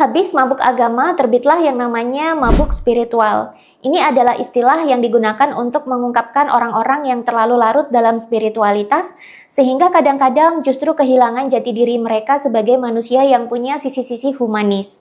Habis mabuk agama, terbitlah yang namanya mabuk spiritual. Ini adalah istilah yang digunakan untuk mengungkapkan orang-orang yang terlalu larut dalam spiritualitas, sehingga kadang-kadang justru kehilangan jati diri mereka sebagai manusia yang punya sisi-sisi humanis.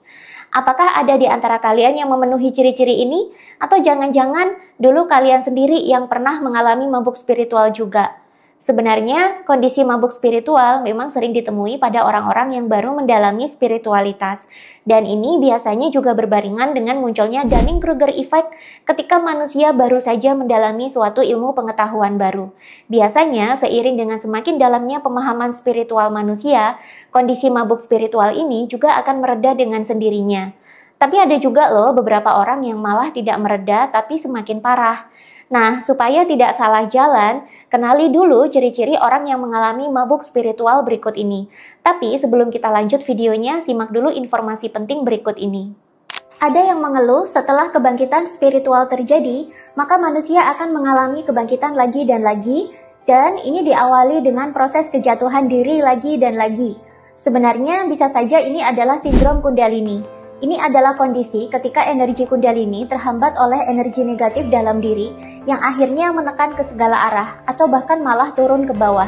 Apakah ada di antara kalian yang memenuhi ciri-ciri ini? Atau jangan-jangan dulu kalian sendiri yang pernah mengalami mabuk spiritual juga? Sebenarnya, kondisi mabuk spiritual memang sering ditemui pada orang-orang yang baru mendalami spiritualitas. Dan ini biasanya juga berbarengan dengan munculnya Dunning-Kruger effect ketika manusia baru saja mendalami suatu ilmu pengetahuan baru. Biasanya, seiring dengan semakin dalamnya pemahaman spiritual manusia, kondisi mabuk spiritual ini juga akan mereda dengan sendirinya. Tapi ada juga loh beberapa orang yang malah tidak mereda tapi semakin parah. Nah, supaya tidak salah jalan, kenali dulu ciri-ciri orang yang mengalami mabuk spiritual berikut ini. Tapi sebelum kita lanjut videonya, simak dulu informasi penting berikut ini. Ada yang mengeluh setelah kebangkitan spiritual terjadi, maka manusia akan mengalami kebangkitan lagi, dan ini diawali dengan proses kejatuhan diri lagi dan lagi. Sebenarnya bisa saja ini adalah sindrom Kundalini. Ini adalah kondisi ketika energi Kundalini terhambat oleh energi negatif dalam diri yang akhirnya menekan ke segala arah atau bahkan malah turun ke bawah.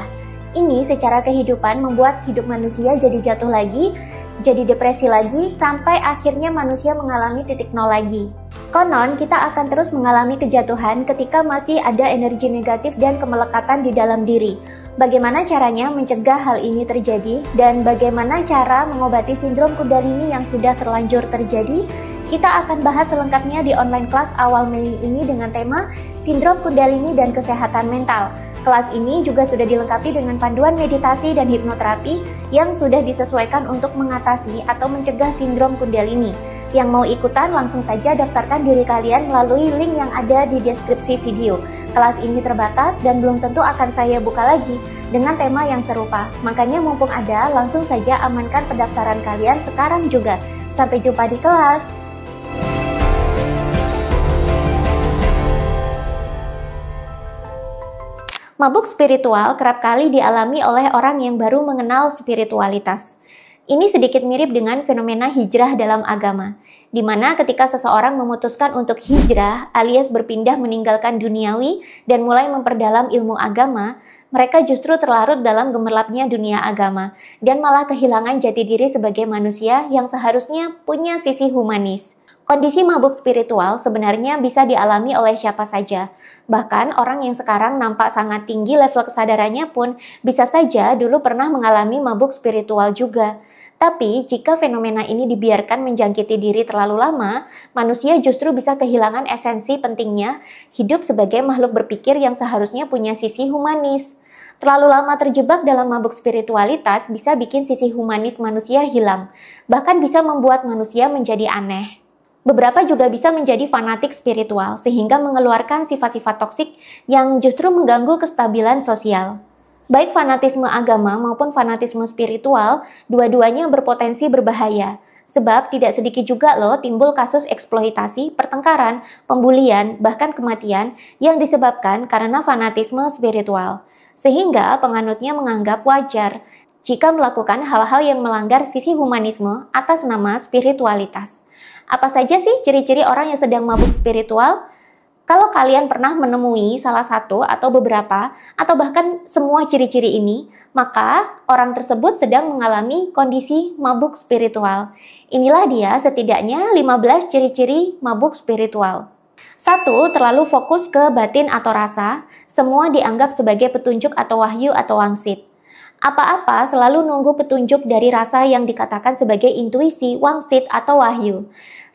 Ini secara kehidupan membuat hidup manusia jadi jatuh lagi, jadi depresi lagi, sampai akhirnya manusia mengalami titik nol lagi. Konon, kita akan terus mengalami kejatuhan ketika masih ada energi negatif dan kemelekatan di dalam diri. Bagaimana caranya mencegah hal ini terjadi, dan bagaimana cara mengobati sindrom Kundalini yang sudah terlanjur terjadi? Kita akan bahas selengkapnya di online kelas awal Mei ini dengan tema Sindrom Kundalini dan Kesehatan Mental. Kelas ini juga sudah dilengkapi dengan panduan meditasi dan hipnoterapi yang sudah disesuaikan untuk mengatasi atau mencegah sindrom Kundalini. Yang mau ikutan langsung saja daftarkan diri kalian melalui link yang ada di deskripsi video. Kelas ini terbatas dan belum tentu akan saya buka lagi dengan tema yang serupa. Makanya mumpung ada, langsung saja amankan pendaftaran kalian sekarang juga. Sampai jumpa di kelas! Mabuk spiritual kerap kali dialami oleh orang yang baru mengenal spiritualitas. Ini sedikit mirip dengan fenomena hijrah dalam agama, di mana ketika seseorang memutuskan untuk hijrah alias berpindah meninggalkan duniawi dan mulai memperdalam ilmu agama, mereka justru terlarut dalam gemerlapnya dunia agama dan malah kehilangan jati diri sebagai manusia yang seharusnya punya sisi humanis. Kondisi mabuk spiritual sebenarnya bisa dialami oleh siapa saja. Bahkan orang yang sekarang nampak sangat tinggi level kesadarannya pun bisa saja dulu pernah mengalami mabuk spiritual juga. Tapi jika fenomena ini dibiarkan menjangkiti diri terlalu lama, manusia justru bisa kehilangan esensi pentingnya hidup sebagai makhluk berpikir yang seharusnya punya sisi humanis. Terlalu lama terjebak dalam mabuk spiritualitas bisa bikin sisi humanis manusia hilang, bahkan bisa membuat manusia menjadi aneh. Beberapa juga bisa menjadi fanatik spiritual, sehingga mengeluarkan sifat-sifat toksik yang justru mengganggu kestabilan sosial. Baik fanatisme agama maupun fanatisme spiritual, dua-duanya berpotensi berbahaya. Sebab tidak sedikit juga loh timbul kasus eksploitasi, pertengkaran, pembulian, bahkan kematian yang disebabkan karena fanatisme spiritual. Sehingga penganutnya menganggap wajar jika melakukan hal-hal yang melanggar sisi humanisme atas nama spiritualitas. Apa saja sih ciri-ciri orang yang sedang mabuk spiritual? Kalau kalian pernah menemui salah satu atau beberapa, atau bahkan semua ciri-ciri ini, maka orang tersebut sedang mengalami kondisi mabuk spiritual. Inilah dia setidaknya 15 ciri-ciri mabuk spiritual. 1. Terlalu fokus ke batin atau rasa, semua dianggap sebagai petunjuk atau wahyu atau wangsit. Apa-apa selalu nunggu petunjuk dari rasa yang dikatakan sebagai intuisi, wangsit, atau wahyu.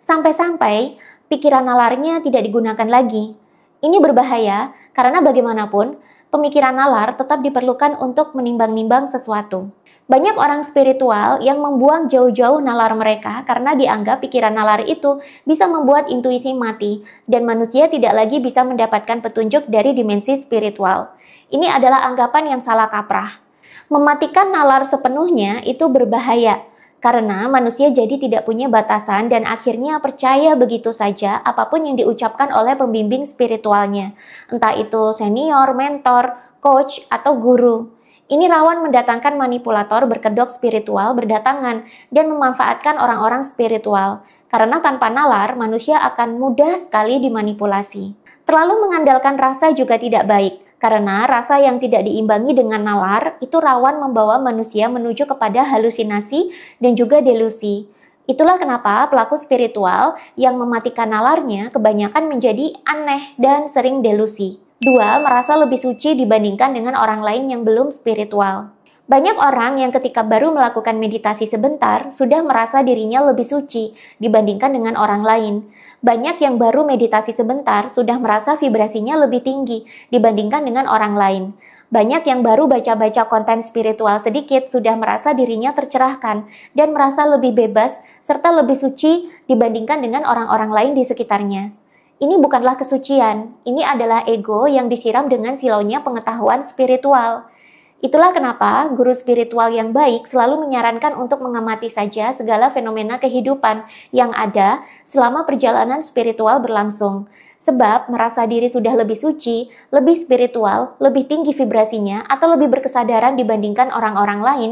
Sampai-sampai pikiran nalarnya tidak digunakan lagi. Ini berbahaya karena bagaimanapun pemikiran nalar tetap diperlukan untuk menimbang-nimbang sesuatu. Banyak orang spiritual yang membuang jauh-jauh nalar mereka karena dianggap pikiran nalar itu bisa membuat intuisi mati dan manusia tidak lagi bisa mendapatkan petunjuk dari dimensi spiritual. Ini adalah anggapan yang salah kaprah. Mematikan nalar sepenuhnya itu berbahaya, karena manusia jadi tidak punya batasan dan akhirnya percaya begitu saja apapun yang diucapkan oleh pembimbing spiritualnya, entah itu senior, mentor, coach, atau guru. Ini rawan mendatangkan manipulator berkedok spiritual berdatangan dan memanfaatkan orang-orang spiritual. Karena tanpa nalar, manusia akan mudah sekali dimanipulasi. Terlalu mengandalkan rasa juga tidak baik, karena rasa yang tidak diimbangi dengan nalar itu rawan membawa manusia menuju kepada halusinasi dan juga delusi. Itulah kenapa pelaku spiritual yang mematikan nalarnya kebanyakan menjadi aneh dan sering delusi. 2. Merasa lebih suci dibandingkan dengan orang lain yang belum spiritual. Banyak orang yang ketika baru melakukan meditasi sebentar sudah merasa dirinya lebih suci dibandingkan dengan orang lain. Banyak yang baru meditasi sebentar sudah merasa vibrasinya lebih tinggi dibandingkan dengan orang lain. Banyak yang baru baca-baca konten spiritual sedikit sudah merasa dirinya tercerahkan dan merasa lebih bebas serta lebih suci dibandingkan dengan orang-orang lain di sekitarnya. Ini bukanlah kesucian, ini adalah ego yang disiram dengan silaunya pengetahuan spiritual. Itulah kenapa guru spiritual yang baik selalu menyarankan untuk mengamati saja segala fenomena kehidupan yang ada selama perjalanan spiritual berlangsung. Sebab merasa diri sudah lebih suci, lebih spiritual, lebih tinggi vibrasinya, atau lebih berkesadaran dibandingkan orang-orang lain,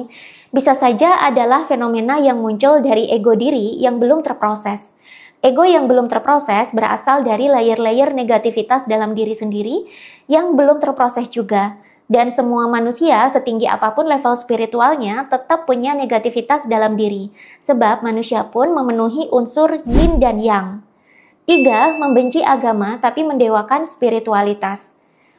bisa saja adalah fenomena yang muncul dari ego diri yang belum terproses. Ego yang belum terproses berasal dari layer-layer negativitas dalam diri sendiri yang belum terproses juga. Dan semua manusia setinggi apapun level spiritualnya tetap punya negativitas dalam diri. Sebab manusia pun memenuhi unsur yin dan yang. 3. Membenci agama tapi mendewakan spiritualitas.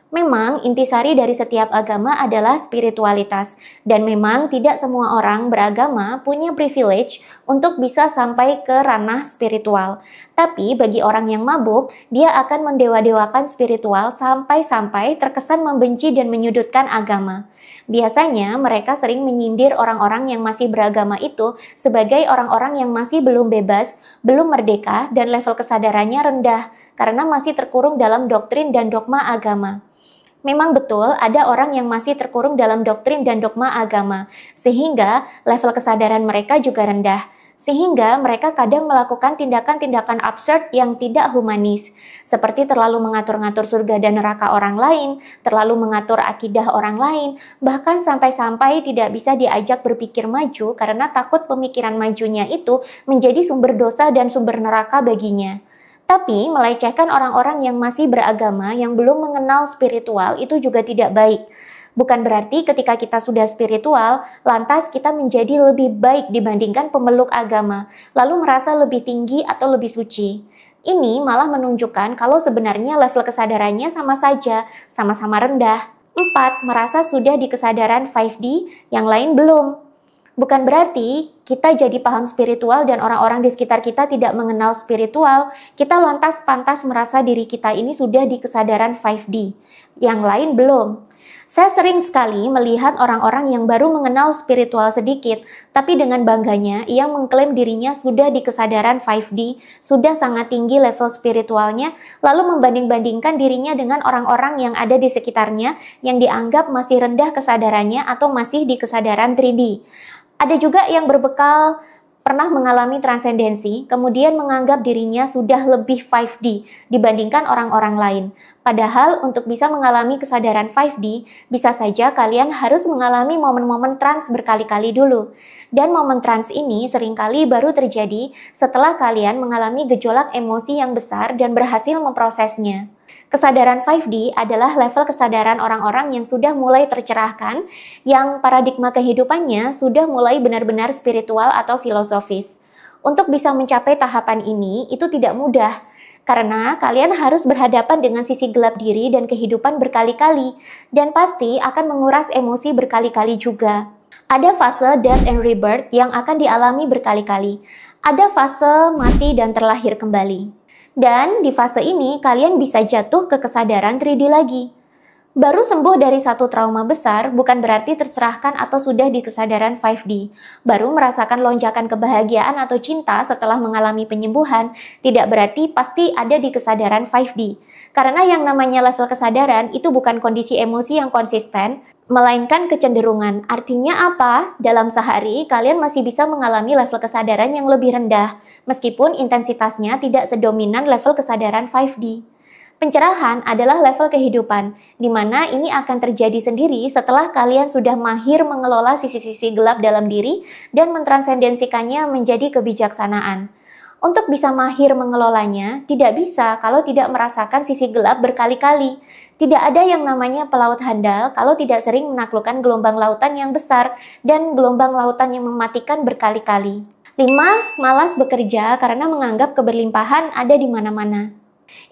Memang intisari dari setiap agama adalah spiritualitas, dan memang tidak semua orang beragama punya privilege untuk bisa sampai ke ranah spiritual. Tapi bagi orang yang mabuk, dia akan mendewa-dewakan spiritual sampai-sampai terkesan membenci dan menyudutkan agama. Biasanya mereka sering menyindir orang-orang yang masih beragama itu sebagai orang-orang yang masih belum bebas, belum merdeka, dan level kesadarannya rendah karena masih terkurung dalam doktrin dan dogma agama. Memang betul ada orang yang masih terkurung dalam doktrin dan dogma agama, sehingga level kesadaran mereka juga rendah. Sehingga mereka kadang melakukan tindakan-tindakan absurd yang tidak humanis, seperti terlalu mengatur-ngatur surga dan neraka orang lain, terlalu mengatur akidah orang lain, bahkan sampai-sampai tidak bisa diajak berpikir maju karena takut pemikiran majunya itu menjadi sumber dosa dan sumber neraka baginya. Tapi melecehkan orang-orang yang masih beragama yang belum mengenal spiritual itu juga tidak baik. Bukan berarti ketika kita sudah spiritual, lantas kita menjadi lebih baik dibandingkan pemeluk agama, lalu merasa lebih tinggi atau lebih suci. Ini malah menunjukkan kalau sebenarnya level kesadarannya sama saja, sama-sama rendah. 4. Merasa sudah di kesadaran 5D, yang lain belum. Bukan berarti kita jadi paham spiritual dan orang-orang di sekitar kita tidak mengenal spiritual, kita lantas pantas merasa diri kita ini sudah di kesadaran 5D, yang lain belum. Saya sering sekali melihat orang-orang yang baru mengenal spiritual sedikit, tapi dengan bangganya ia mengklaim dirinya sudah di kesadaran 5D, sudah sangat tinggi level spiritualnya, lalu membanding-bandingkan dirinya dengan orang-orang yang ada di sekitarnya yang dianggap masih rendah kesadarannya atau masih di kesadaran 3D. Ada juga yang berbekal pernah mengalami transendensi, kemudian menganggap dirinya sudah lebih 5D dibandingkan orang-orang lain. Padahal untuk bisa mengalami kesadaran 5D, bisa saja kalian harus mengalami momen-momen trans berkali-kali dulu. Dan momen trans ini seringkali baru terjadi setelah kalian mengalami gejolak emosi yang besar dan berhasil memprosesnya. Kesadaran 5D adalah level kesadaran orang-orang yang sudah mulai tercerahkan, yang paradigma kehidupannya sudah mulai benar-benar spiritual atau filosofis. Untuk bisa mencapai tahapan ini, itu tidak mudah, karena kalian harus berhadapan dengan sisi gelap diri dan kehidupan berkali-kali, dan pasti akan menguras emosi berkali-kali juga. Ada fase death and rebirth yang akan dialami berkali-kali. Ada fase mati dan terlahir kembali. Dan di fase ini kalian bisa jatuh ke kesadaran 3D lagi. Baru sembuh dari satu trauma besar bukan berarti tercerahkan atau sudah di kesadaran 5D. Baru merasakan lonjakan kebahagiaan atau cinta setelah mengalami penyembuhan tidak berarti pasti ada di kesadaran 5D. Karena yang namanya level kesadaran itu bukan kondisi emosi yang konsisten, melainkan kecenderungan. Artinya apa? Dalam sehari kalian masih bisa mengalami level kesadaran yang lebih rendah, meskipun intensitasnya tidak sedominan level kesadaran 5D. Pencerahan adalah level kehidupan, di mana ini akan terjadi sendiri setelah kalian sudah mahir mengelola sisi-sisi gelap dalam diri dan mentransendensikannya menjadi kebijaksanaan. Untuk bisa mahir mengelolanya, tidak bisa kalau tidak merasakan sisi gelap berkali-kali. Tidak ada yang namanya pelaut handal kalau tidak sering menaklukkan gelombang lautan yang besar dan gelombang lautan yang mematikan berkali-kali. 5. Malas bekerja karena menganggap keberlimpahan ada di mana-mana.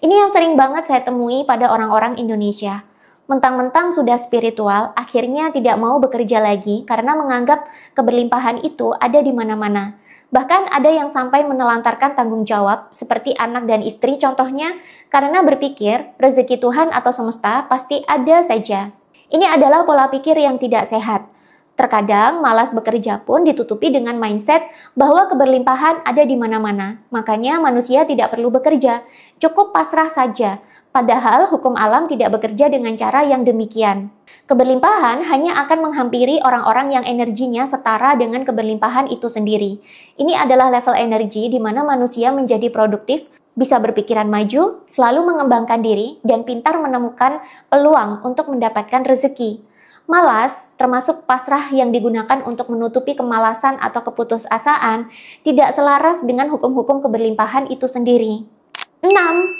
Ini yang sering banget saya temui pada orang-orang Indonesia. Mentang-mentang sudah spiritual, akhirnya tidak mau bekerja lagi karena menganggap keberlimpahan itu ada di mana-mana. Bahkan ada yang sampai menelantarkan tanggung jawab, seperti anak dan istri contohnya, karena berpikir rezeki Tuhan atau semesta pasti ada saja. Ini adalah pola pikir yang tidak sehat. Terkadang malas bekerja pun ditutupi dengan mindset bahwa keberlimpahan ada di mana-mana. Makanya manusia tidak perlu bekerja, cukup pasrah saja. Padahal hukum alam tidak bekerja dengan cara yang demikian. Keberlimpahan hanya akan menghampiri orang-orang yang energinya setara dengan keberlimpahan itu sendiri. Ini adalah level energi di mana manusia menjadi produktif, bisa berpikiran maju, selalu mengembangkan diri, dan pintar menemukan peluang untuk mendapatkan rezeki. Malas, termasuk pasrah yang digunakan untuk menutupi kemalasan atau keputusasaan, tidak selaras dengan hukum-hukum keberlimpahan itu sendiri. 6.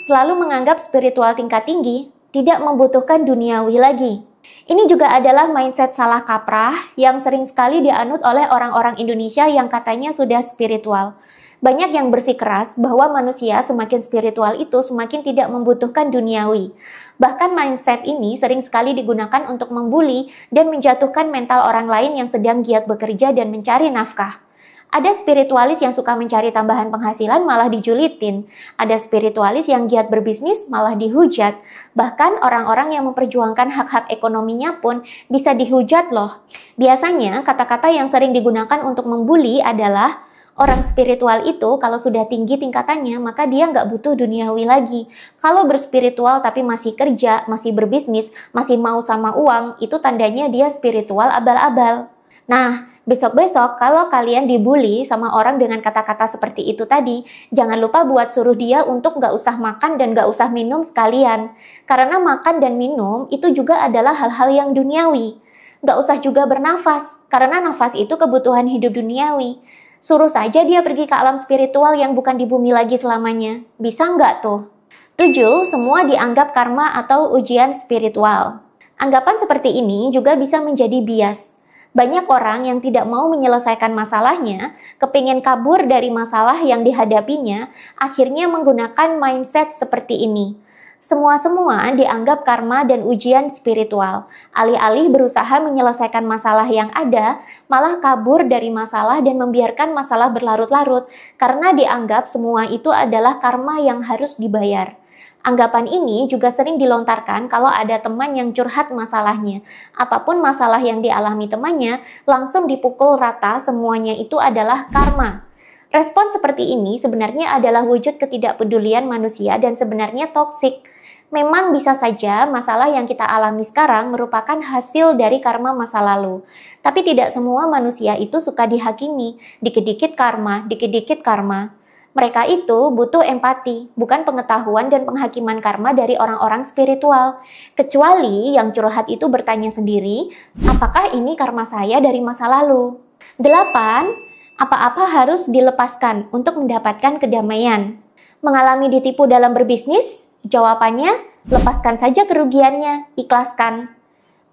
Selalu menganggap spiritual tingkat tinggi tidak membutuhkan duniawi lagi. Ini juga adalah mindset salah kaprah yang sering sekali dianut oleh orang-orang Indonesia yang katanya sudah spiritual. Banyak yang bersikeras bahwa manusia semakin spiritual itu semakin tidak membutuhkan duniawi. Bahkan mindset ini sering sekali digunakan untuk membuli dan menjatuhkan mental orang lain yang sedang giat bekerja dan mencari nafkah. Ada spiritualis yang suka mencari tambahan penghasilan malah dijulitin. Ada spiritualis yang giat berbisnis malah dihujat. Bahkan orang-orang yang memperjuangkan hak-hak ekonominya pun bisa dihujat loh. Biasanya kata-kata yang sering digunakan untuk membuli adalah orang spiritual itu kalau sudah tinggi tingkatannya maka dia nggak butuh duniawi lagi. Kalau berspiritual tapi masih kerja, masih berbisnis, masih mau sama uang, itu tandanya dia spiritual abal-abal. Nah, besok-besok kalau kalian dibully sama orang dengan kata-kata seperti itu tadi, jangan lupa buat suruh dia untuk nggak usah makan dan nggak usah minum sekalian. Karena makan dan minum itu juga adalah hal-hal yang duniawi. Nggak usah juga bernafas, karena nafas itu kebutuhan hidup duniawi. Suruh saja dia pergi ke alam spiritual yang bukan di bumi lagi selamanya. Bisa nggak tuh? 7. Semua dianggap karma atau ujian spiritual. Anggapan seperti ini juga bisa menjadi bias. Banyak orang yang tidak mau menyelesaikan masalahnya, kepingin kabur dari masalah yang dihadapinya, akhirnya menggunakan mindset seperti ini. Semua-semua dianggap karma dan ujian spiritual. Alih-alih berusaha menyelesaikan masalah yang ada, malah kabur dari masalah dan membiarkan masalah berlarut-larut, karena dianggap semua itu adalah karma yang harus dibayar. Anggapan ini juga sering dilontarkan kalau ada teman yang curhat masalahnya. Apapun masalah yang dialami temannya, langsung dipukul rata semuanya itu adalah karma. Respon seperti ini sebenarnya adalah wujud ketidakpedulian manusia dan sebenarnya toksik. Memang bisa saja masalah yang kita alami sekarang merupakan hasil dari karma masa lalu. Tapi tidak semua manusia itu suka dihakimi, dikit-dikit karma, dikit-dikit karma. Mereka itu butuh empati, bukan pengetahuan dan penghakiman karma dari orang-orang spiritual. Kecuali yang curhat itu bertanya sendiri, apakah ini karma saya dari masa lalu? 8. Apa-apa harus dilepaskan untuk mendapatkan kedamaian. Mengalami ditipu dalam berbisnis? Jawabannya, lepaskan saja kerugiannya, ikhlaskan.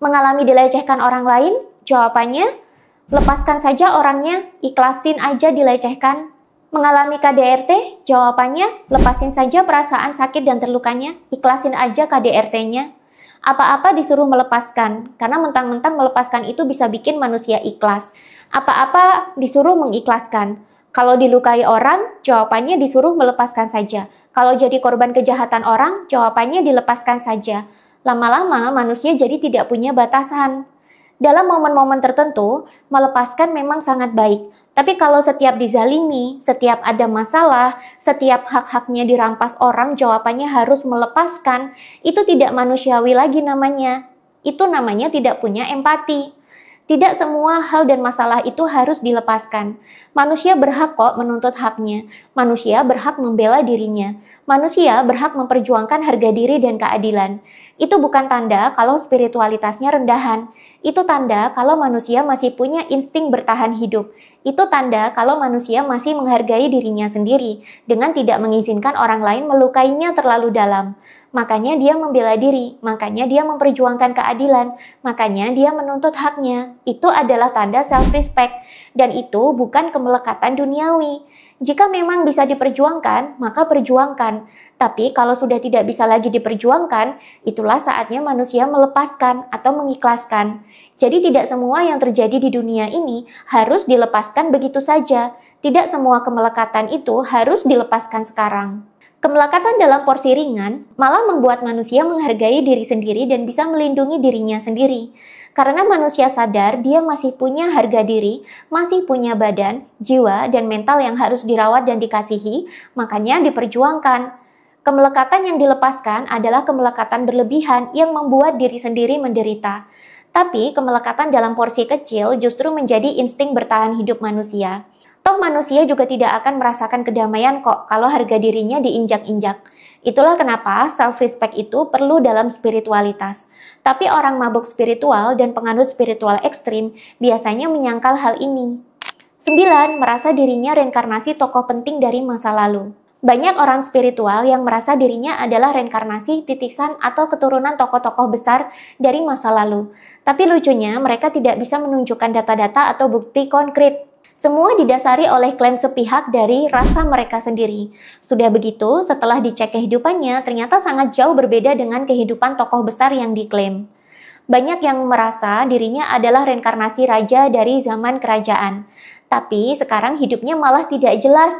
Mengalami dilecehkan orang lain? Jawabannya, lepaskan saja orangnya, ikhlasin aja dilecehkan. Mengalami KDRT? Jawabannya, lepasin saja perasaan sakit dan terlukanya, ikhlasin aja KDRT-nya. Apa-apa disuruh melepaskan, karena mentang-mentang melepaskan itu bisa bikin manusia ikhlas. Apa-apa disuruh mengikhlaskan. Kalau dilukai orang, jawabannya disuruh melepaskan saja. Kalau jadi korban kejahatan orang, jawabannya dilepaskan saja. Lama-lama manusia jadi tidak punya batasan. Dalam momen-momen tertentu, melepaskan memang sangat baik. Tapi kalau setiap dizalimi, setiap ada masalah, setiap hak-haknya dirampas orang, jawabannya harus melepaskan, itu tidak manusiawi lagi namanya. Itu namanya tidak punya empati. Tidak semua hal dan masalah itu harus dilepaskan. Manusia berhak kok menuntut haknya. Manusia berhak membela dirinya. Manusia berhak memperjuangkan harga diri dan keadilan. Itu bukan tanda kalau spiritualitasnya rendahan. Itu tanda kalau manusia masih punya insting bertahan hidup. Itu tanda kalau manusia masih menghargai dirinya sendiri dengan tidak mengizinkan orang lain melukainya terlalu dalam. Makanya dia membela diri, makanya dia memperjuangkan keadilan, makanya dia menuntut haknya. Itu adalah tanda self-respect, dan itu bukan kemelekatan duniawi. Jika memang bisa diperjuangkan, maka perjuangkan. Tapi kalau sudah tidak bisa lagi diperjuangkan, itulah saatnya manusia melepaskan atau mengikhlaskan. Jadi tidak semua yang terjadi di dunia ini harus dilepaskan begitu saja. Tidak semua kemelekatan itu harus dilepaskan sekarang. Kemelekatan dalam porsi ringan malah membuat manusia menghargai diri sendiri dan bisa melindungi dirinya sendiri. Karena manusia sadar dia masih punya harga diri, masih punya badan, jiwa, dan mental yang harus dirawat dan dikasihi, makanya diperjuangkan. Kemelekatan yang dilepaskan adalah kemelekatan berlebihan yang membuat diri sendiri menderita. Tapi kemelekatan dalam porsi kecil justru menjadi insting bertahan hidup manusia. Toh manusia juga tidak akan merasakan kedamaian kok kalau harga dirinya diinjak-injak. Itulah kenapa self-respect itu perlu dalam spiritualitas. Tapi orang mabuk spiritual dan penganut spiritual ekstrim biasanya menyangkal hal ini. 9. Merasa dirinya reinkarnasi tokoh penting dari masa lalu. Banyak orang spiritual yang merasa dirinya adalah reinkarnasi, titisan, atau keturunan tokoh-tokoh besar dari masa lalu. Tapi lucunya mereka tidak bisa menunjukkan data-data atau bukti konkret. Semua didasari oleh klaim sepihak dari rasa mereka sendiri. Sudah begitu, setelah dicek kehidupannya, ternyata sangat jauh berbeda dengan kehidupan tokoh besar yang diklaim. Banyak yang merasa dirinya adalah reinkarnasi raja dari zaman kerajaan. Tapi sekarang hidupnya malah tidak jelas.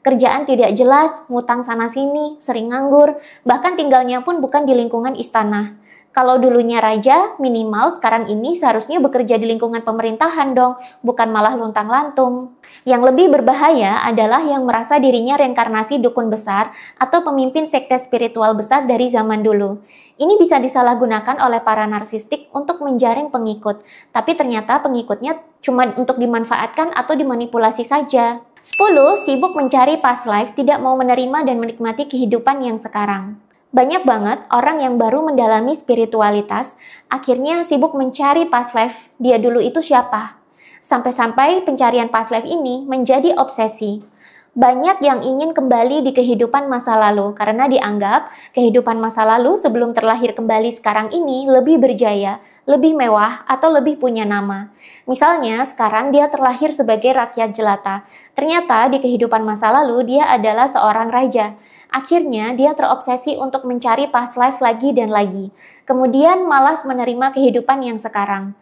Kerjaan tidak jelas, ngutang sana-sini, sering nganggur, bahkan tinggalnya pun bukan di lingkungan istana. Kalau dulunya raja, minimal sekarang ini seharusnya bekerja di lingkungan pemerintahan dong, bukan malah luntang-lantung. Yang lebih berbahaya adalah yang merasa dirinya reinkarnasi dukun besar atau pemimpin sekte spiritual besar dari zaman dulu. Ini bisa disalahgunakan oleh para narsistik untuk menjaring pengikut, tapi ternyata pengikutnya cuma untuk dimanfaatkan atau dimanipulasi saja. 10. Sibuk mencari past life, tidak mau menerima dan menikmati kehidupan yang sekarang. Banyak banget orang yang baru mendalami spiritualitas, akhirnya sibuk mencari past life dia dulu itu siapa. Sampai-sampai pencarian past life ini menjadi obsesi. Banyak yang ingin kembali di kehidupan masa lalu karena dianggap kehidupan masa lalu sebelum terlahir kembali sekarang ini lebih berjaya, lebih mewah, atau lebih punya nama. Misalnya sekarang dia terlahir sebagai rakyat jelata. Ternyata di kehidupan masa lalu dia adalah seorang raja. Akhirnya dia terobsesi untuk mencari past life lagi dan lagi. Kemudian malas menerima kehidupan yang sekarang.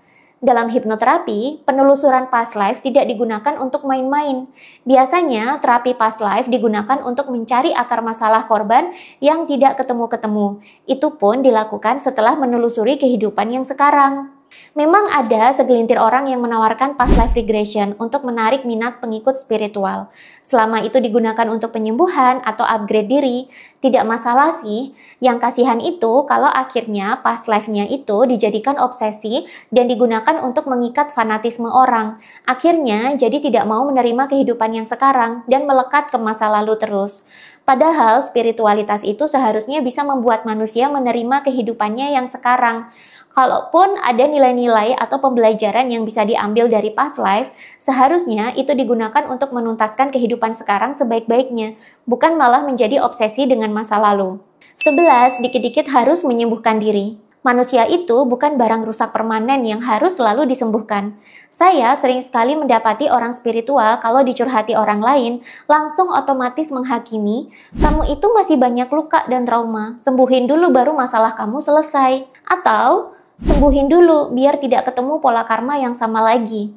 Dalam hipnoterapi, penelusuran past life tidak digunakan untuk main-main. Biasanya, terapi past life digunakan untuk mencari akar masalah korban yang tidak ketemu-ketemu. Itu pun dilakukan setelah menelusuri kehidupan yang sekarang. Memang ada segelintir orang yang menawarkan past life regression untuk menarik minat pengikut spiritual. Selama itu digunakan untuk penyembuhan atau upgrade diri, tidak masalah sih. Yang kasihan itu kalau akhirnya past life-nya itu dijadikan obsesi dan digunakan untuk mengikat fanatisme orang. Akhirnya jadi tidak mau menerima kehidupan yang sekarang dan melekat ke masa lalu terus. Padahal spiritualitas itu seharusnya bisa membuat manusia menerima kehidupannya yang sekarang. Kalaupun ada nilai-nilai atau pembelajaran yang bisa diambil dari past life, seharusnya itu digunakan untuk menuntaskan kehidupan sekarang sebaik-baiknya, bukan malah menjadi obsesi dengan masa lalu. 11. Dikit-dikit harus menyembuhkan diri. Manusia itu bukan barang rusak permanen yang harus selalu disembuhkan. Saya sering sekali mendapati orang spiritual kalau dicurhati orang lain, langsung otomatis menghakimi, kamu itu masih banyak luka dan trauma, sembuhin dulu baru masalah kamu selesai. Atau, sembuhin dulu biar tidak ketemu pola karma yang sama lagi.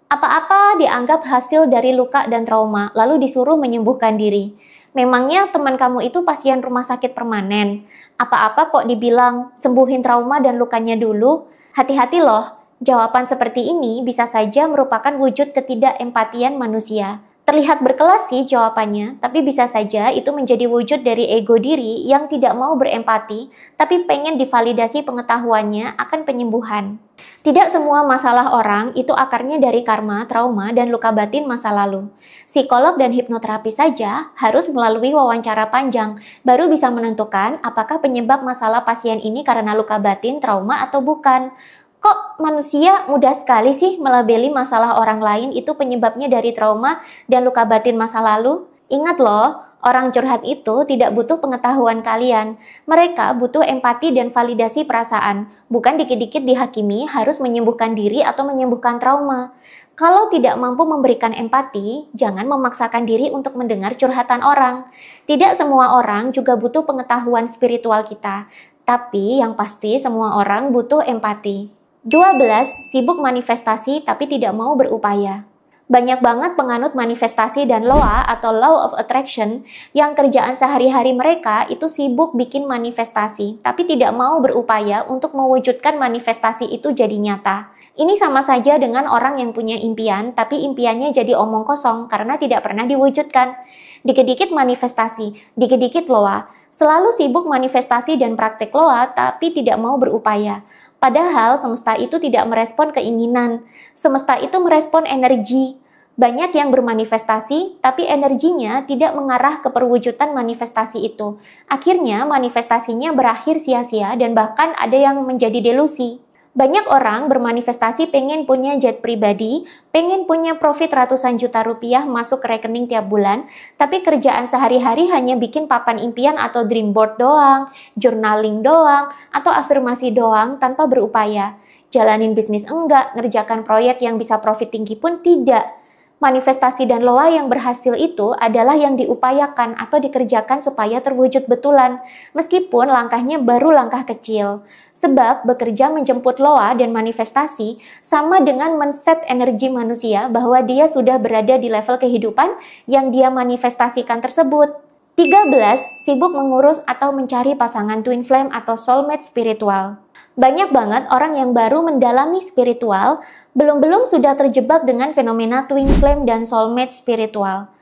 Apa-apa dianggap hasil dari luka dan trauma, lalu disuruh menyembuhkan diri. Memangnya teman kamu itu pasien rumah sakit permanen? Apa-apa kok dibilang sembuhin trauma dan lukanya dulu? Hati-hati loh, jawaban seperti ini bisa saja merupakan wujud ketidakempatian manusia. Terlihat berkelas sih jawabannya, tapi bisa saja itu menjadi wujud dari ego diri yang tidak mau berempati, tapi pengen divalidasi pengetahuannya akan penyembuhan. Tidak semua masalah orang itu akarnya dari karma, trauma, dan luka batin masa lalu. Psikolog dan hipnoterapi saja harus melalui wawancara panjang, baru bisa menentukan apakah penyebab masalah pasien ini karena luka batin, trauma, atau bukan. Kok manusia mudah sekali sih melabeli masalah orang lain itu penyebabnya dari trauma dan luka batin masa lalu? Ingat loh, orang curhat itu tidak butuh pengetahuan kalian. Mereka butuh empati dan validasi perasaan, bukan dikit-dikit dihakimi harus menyembuhkan diri atau menyembuhkan trauma. Kalau tidak mampu memberikan empati, jangan memaksakan diri untuk mendengar curhatan orang. Tidak semua orang juga butuh pengetahuan spiritual kita, tapi yang pasti semua orang butuh empati. 12. Sibuk manifestasi tapi tidak mau berupaya. Banyak banget penganut manifestasi dan LOA atau Law of Attraction yang kerjaan sehari-hari mereka itu sibuk bikin manifestasi tapi tidak mau berupaya untuk mewujudkan manifestasi itu jadi nyata. Ini sama saja dengan orang yang punya impian tapi impiannya jadi omong kosong karena tidak pernah diwujudkan. Dikit-dikit manifestasi, dikit-dikit LOA. Selalu sibuk manifestasi dan praktik LOA tapi tidak mau berupaya. Padahal semesta itu tidak merespon keinginan, semesta itu merespon energi. Banyak yang bermanifestasi, tapi energinya tidak mengarah ke perwujudan manifestasi itu. Akhirnya manifestasinya berakhir sia-sia dan bahkan ada yang menjadi delusi. Banyak orang bermanifestasi pengen punya jet pribadi, pengen punya profit ratusan juta rupiah masuk ke rekening tiap bulan, tapi kerjaan sehari-hari hanya bikin papan impian atau dream board doang, journaling doang, atau afirmasi doang tanpa berupaya. Jalanin bisnis enggak, ngerjakan proyek yang bisa profit tinggi pun tidak. Manifestasi dan LOA yang berhasil itu adalah yang diupayakan atau dikerjakan supaya terwujud betulan, meskipun langkahnya baru langkah kecil. Sebab bekerja menjemput LOA dan manifestasi sama dengan men-set energi manusia bahwa dia sudah berada di level kehidupan yang dia manifestasikan tersebut. 13. Sibuk mengurus atau mencari pasangan twin flame atau soulmate spiritual. Banyak banget orang yang baru mendalami spiritual, belum sudah terjebak dengan fenomena twin flame dan soulmate spiritual.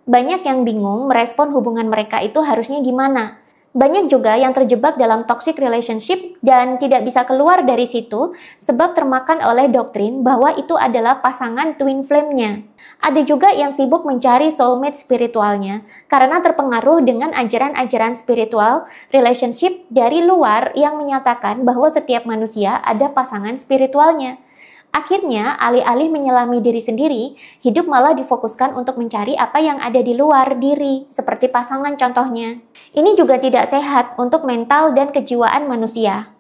Banyak yang bingung merespon hubungan mereka itu harusnya gimana. Banyak juga yang terjebak dalam toxic relationship dan tidak bisa keluar dari situ sebab termakan oleh doktrin bahwa itu adalah pasangan twin flame-nya. Ada juga yang sibuk mencari soulmate spiritualnya karena terpengaruh dengan ajaran-ajaran spiritual relationship dari luar yang menyatakan bahwa setiap manusia ada pasangan spiritualnya. Akhirnya, alih-alih menyelami diri sendiri, hidup malah difokuskan untuk mencari apa yang ada di luar diri, seperti pasangan contohnya. Ini juga tidak sehat untuk mental dan kejiwaan manusia.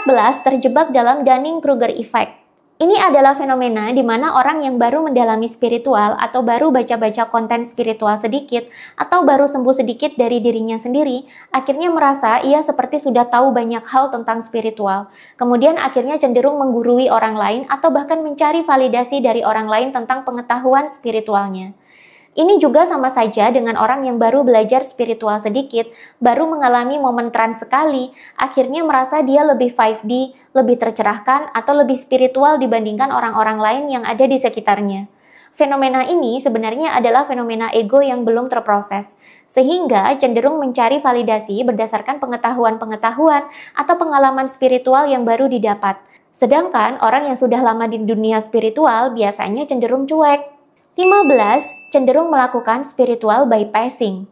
14. Terjebak dalam Dunning-Kruger Effect. Ini adalah fenomena di mana orang yang baru mendalami spiritual atau baru baca-baca konten spiritual sedikit atau baru sembuh sedikit dari dirinya sendiri, akhirnya merasa ia seperti sudah tahu banyak hal tentang spiritual. Kemudian akhirnya cenderung menggurui orang lain atau bahkan mencari validasi dari orang lain tentang pengetahuan spiritualnya. Ini juga sama saja dengan orang yang baru belajar spiritual sedikit, baru mengalami momen trans sekali, akhirnya merasa dia lebih 5D, lebih tercerahkan, atau lebih spiritual dibandingkan orang-orang lain yang ada di sekitarnya. Fenomena ini sebenarnya adalah fenomena ego yang belum terproses, sehingga cenderung mencari validasi berdasarkan pengetahuan-pengetahuan atau pengalaman spiritual yang baru didapat. Sedangkan orang yang sudah lama di dunia spiritual biasanya cenderung cuek. 15. Cenderung melakukan spiritual bypassing.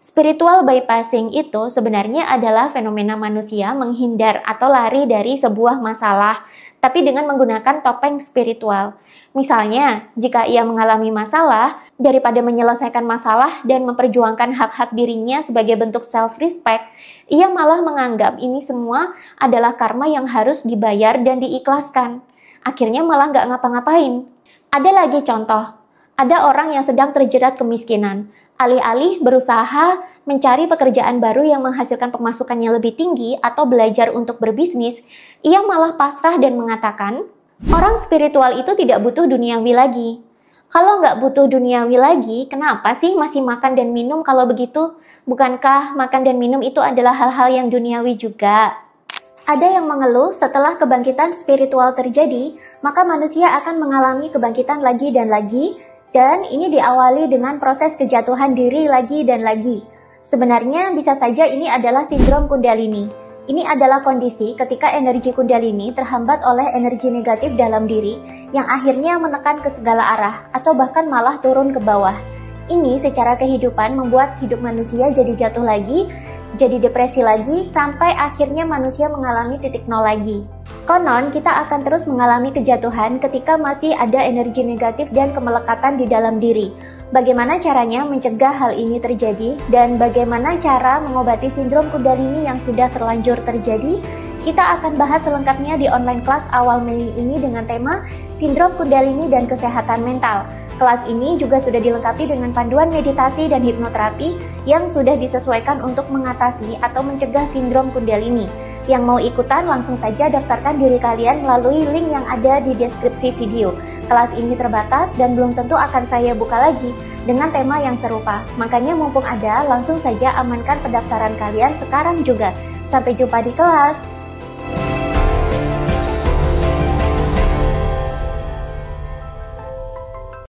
Spiritual bypassing itu sebenarnya adalah fenomena manusia menghindar atau lari dari sebuah masalah, tapi dengan menggunakan topeng spiritual. Misalnya, jika ia mengalami masalah, daripada menyelesaikan masalah dan memperjuangkan hak-hak dirinya sebagai bentuk self-respect, ia malah menganggap ini semua adalah karma yang harus dibayar dan diikhlaskan. Akhirnya malah nggak ngapa-ngapain. Ada lagi contoh. Ada orang yang sedang terjerat kemiskinan. Alih-alih berusaha mencari pekerjaan baru yang menghasilkan pemasukannya lebih tinggi atau belajar untuk berbisnis, ia malah pasrah dan mengatakan, orang spiritual itu tidak butuh duniawi lagi. Kalau nggak butuh duniawi lagi, kenapa sih masih makan dan minum kalau begitu? Bukankah makan dan minum itu adalah hal-hal yang duniawi juga? Ada yang mengeluh setelah kebangkitan spiritual terjadi, maka manusia akan mengalami kebangkitan lagi dan lagi, Dan ini diawali dengan proses kejatuhan diri lagi dan lagi. Sebenarnya bisa saja ini adalah sindrom Kundalini. Ini adalah kondisi ketika energi Kundalini terhambat oleh energi negatif dalam diri yang akhirnya menekan ke segala arah atau bahkan malah turun ke bawah. Ini secara kehidupan membuat hidup manusia jadi jatuh lagi, jadi depresi lagi, sampai akhirnya manusia mengalami titik nol lagi. Konon, kita akan terus mengalami kejatuhan ketika masih ada energi negatif dan kemelekatan di dalam diri. Bagaimana caranya mencegah hal ini terjadi dan bagaimana cara mengobati sindrom Kundalini yang sudah terlanjur terjadi? Kita akan bahas selengkapnya di online kelas awal Mei ini dengan tema Sindrom Kundalini dan Kesehatan Mental. Kelas ini juga sudah dilengkapi dengan panduan meditasi dan hipnoterapi yang sudah disesuaikan untuk mengatasi atau mencegah sindrom Kundalini. Yang mau ikutan langsung saja daftarkan diri kalian melalui link yang ada di deskripsi video. Kelas ini terbatas dan belum tentu akan saya buka lagi dengan tema yang serupa. Makanya mumpung ada, langsung saja amankan pendaftaran kalian sekarang juga. Sampai jumpa di kelas.